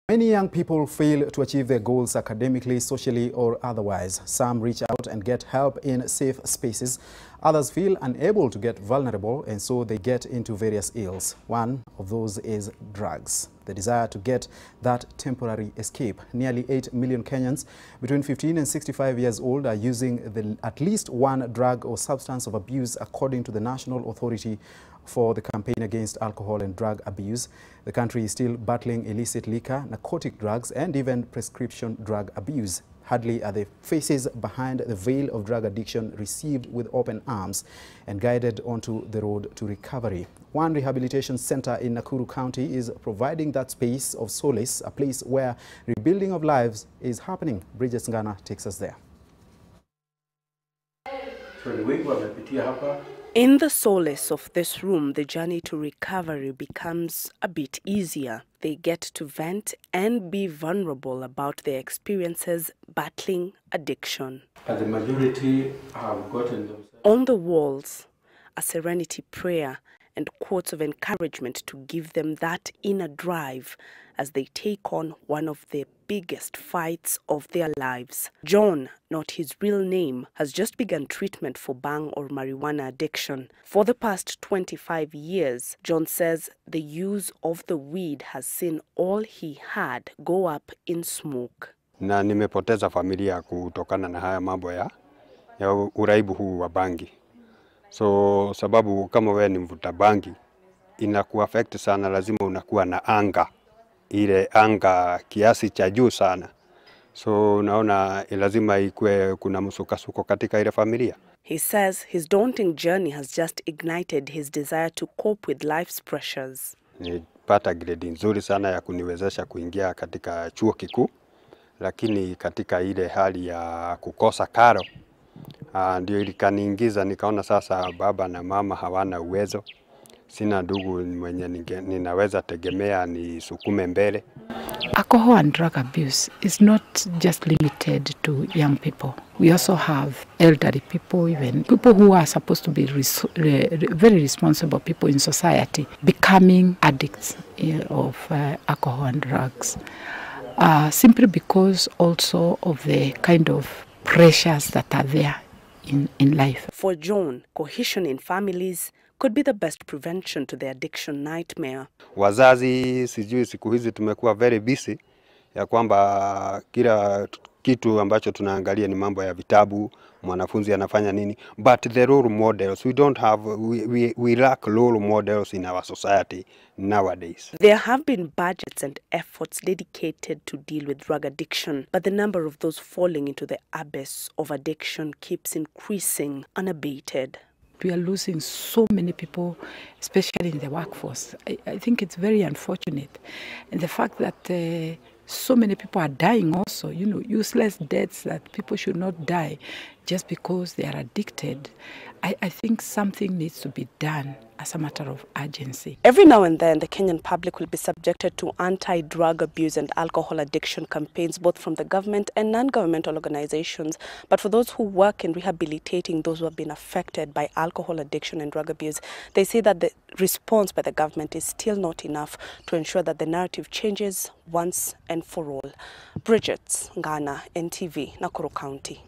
Many young people fail to achieve their goals academically, socially, or otherwise. Some reach out and get help in safe spaces. Others feel unable to get vulnerable, and so they get into various ills. One of those is drugs. The desire to get that temporary escape. Nearly 8 million Kenyans between 15 and 65 years old are using at least one drug or substance of abuse, according to the National Authority for the Campaign Against Alcohol and Drug Abuse. The country is still battling illicit liquor, narcotic drugs, and even prescription drug abuse. Hardly are the faces behind the veil of drug addiction received with open arms and guided onto the road to recovery. One rehabilitation center in Nakuru County is providing that space of solace, a place where rebuilding of lives is happening. Bridget Ngana takes us there. In the solace of this room, the journey to recovery becomes a bit easier. They get to vent and be vulnerable about their experiences battling addiction. And the majority have gotten themselves. On the walls, a serenity prayer and quotes of encouragement to give them that inner drive as they take on one of the biggest fights of their lives. John, not his real name, has just begun treatment for bang or marijuana addiction. For the past 25 years, John says the use of the weed has seen all he had go up in smoke. Na nimepoteza familia kutokana na haya mambo ya uraibu huu wa bangi. So sababu kama wewe ni mvuta bangi, inakuaffect sana, lazima unakuwa na anga. Ile anga kiasi cha juu sana. So naona lazima ikue kuna msukasuko katika ile familia. He says his daunting journey has just ignited his desire to cope with life's pressures. Nilipata grade nzuri sana ya kuniwezesha kuingia katika chuo kikuu, lakini katika ile hali ya kukosa karo ndio ilikaniingiza, nikaona sasa baba na mama hawana uwezo. Sina ndugu mwenye ninaweza tegemea ni sukume mbele. Alcohol and drug abuse is not just limited to young people. We also have elderly people, even people who are supposed to be very responsible people in society, becoming addicts of alcohol and drugs, simply because also of the kind of pressures that are there in life. For John, cohesion in families could be the best prevention to the addiction nightmare. Wazazi sijui siku hizi tumekuwa very busy ya kwamba kila kitu ambacho tunaangalia ni mambo ya vitabu, mwanafunzi anafanya nini, but the role models we lack role models in our society nowadays. There have been budgets and efforts dedicated to deal with drug addiction, but the number of those falling into the abyss of addiction keeps increasing unabated. We are losing so many people, especially in the workforce. I think it's very unfortunate. And the fact that so many people are dying also, you know, useless deaths that people should not die just because they are addicted. I think something needs to be done as a matter of urgency. Every now and then, the Kenyan public will be subjected to anti-drug abuse and alcohol addiction campaigns, both from the government and non-governmental organizations. But for those who work in rehabilitating those who have been affected by alcohol addiction and drug abuse, they say that the response by the government is still not enough to ensure that the narrative changes once and for all. Bridget Ngana, NTV, Nakuru County.